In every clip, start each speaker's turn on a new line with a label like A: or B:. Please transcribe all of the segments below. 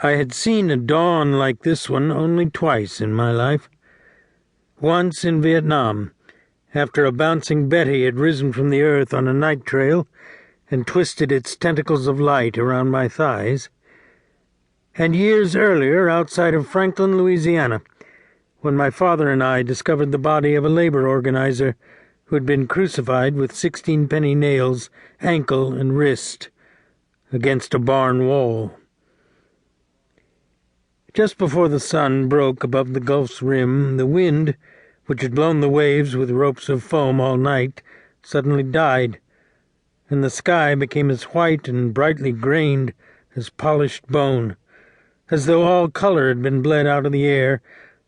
A: I had seen a dawn like this one only twice in my life. Once in Vietnam, after a bouncing Betty had risen from the earth on a night trail and twisted its tentacles of light around my thighs, and years earlier outside of Franklin, Louisiana, when my father and I discovered the body of a labor organizer who had been crucified with 16-penny nails, ankle and wrist, against a barn wall. Just before the sun broke above the Gulf's rim, the wind, which had blown the waves with ropes of foam all night, suddenly died, and the sky became as white and brightly grained as polished bone, as though all color had been bled out of the air,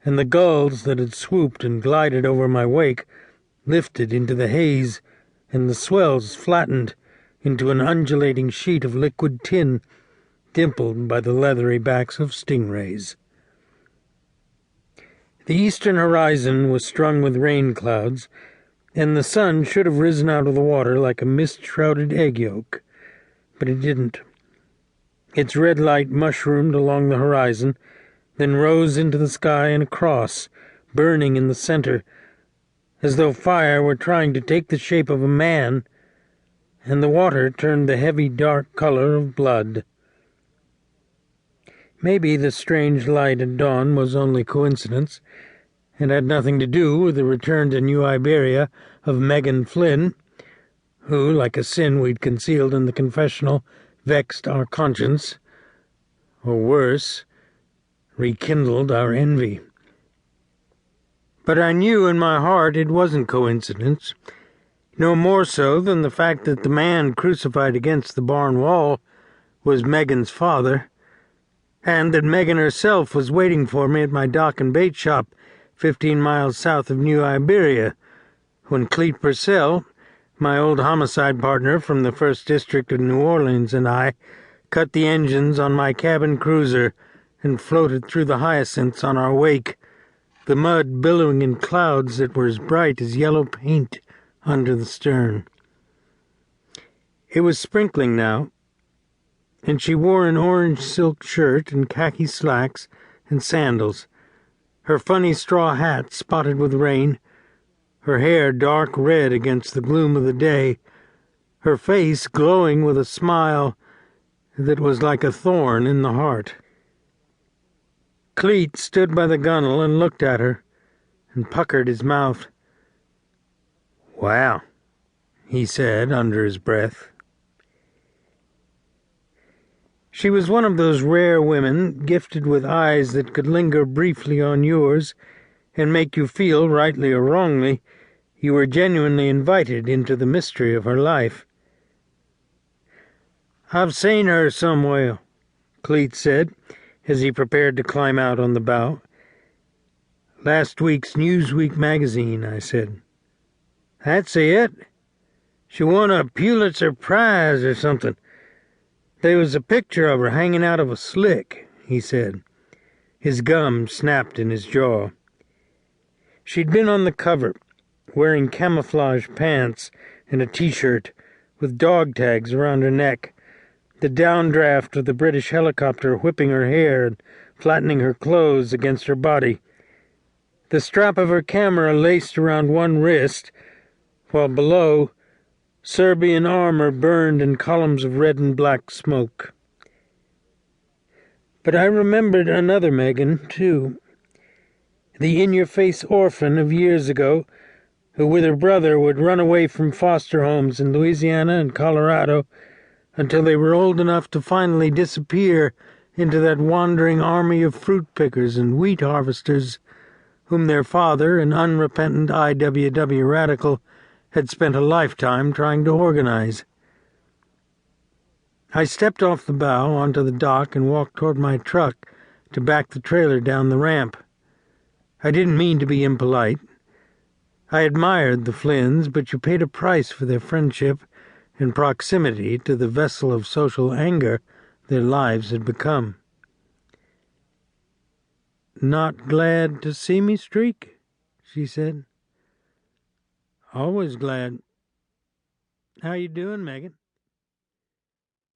A: and the gulls that had swooped and glided over my wake lifted into the haze, and the swells flattened into an undulating sheet of liquid tin, dimpled by the leathery backs of stingrays. The eastern horizon was strung with rain clouds, and the sun should have risen out of the water like a mist-shrouded egg yolk, but it didn't. Its red light mushroomed along the horizon, then rose into the sky in a cross, burning in the center, as though fire were trying to take the shape of a man, and the water turned the heavy dark color of blood. Maybe the strange light at dawn was only coincidence, and had nothing to do with the return to New Iberia of Megan Flynn, who, like a sin we'd concealed in the confessional, vexed our conscience, or worse, rekindled our envy. But I knew in my heart it wasn't coincidence, no more so than the fact that the man crucified against the barn wall was Megan's father, and that Megan herself was waiting for me at my dock and bait shop 15 miles south of New Iberia, when Cleet Purcell, my old homicide partner from the 1st District of New Orleans, and I cut the engines on my cabin cruiser and floated through the hyacinths on our wake, the mud billowing in clouds that were as bright as yellow paint under the stern. It was sprinkling now, and she wore an orange silk shirt and khaki slacks and sandals, her funny straw hat spotted with rain, her hair dark red against the gloom of the day, her face glowing with a smile that was like a thorn in the heart. Cleet stood by the gunwale and looked at her, and puckered his mouth. "Wow," he said under his breath. She was one of those rare women gifted with eyes that could linger briefly on yours and make you feel, rightly or wrongly, you were genuinely invited into the mystery of her life. "I've seen her somewhere," Cleet said, as he prepared to climb out on the bow. "Last week's Newsweek magazine," I said. "That's it. She won a Pulitzer Prize or something. There was a picture of her hanging out of a slick," he said. His gum snapped in his jaw. She'd been on the cover, wearing camouflage pants and a T-shirt with dog tags around her neck, the downdraft of the British helicopter whipping her hair and flattening her clothes against her body, the strap of her camera laced around one wrist, while below, Serbian armor burned in columns of red and black smoke. But I remembered another Megan, too, the in-your-face orphan of years ago, who with her brother would run away from foster homes in Louisiana and Colorado until they were old enough to finally disappear into that wandering army of fruit pickers and wheat harvesters whom their father, an unrepentant IWW radical, had spent a lifetime trying to organize. I stepped off the bow onto the dock and walked toward my truck to back the trailer down the ramp. I didn't mean to be impolite. I admired the Flynns, but you paid a price for their friendship and proximity to the vessel of social anger their lives had become. "Not glad to see me, Streak?" she said. "Always glad. How you doing, Megan?"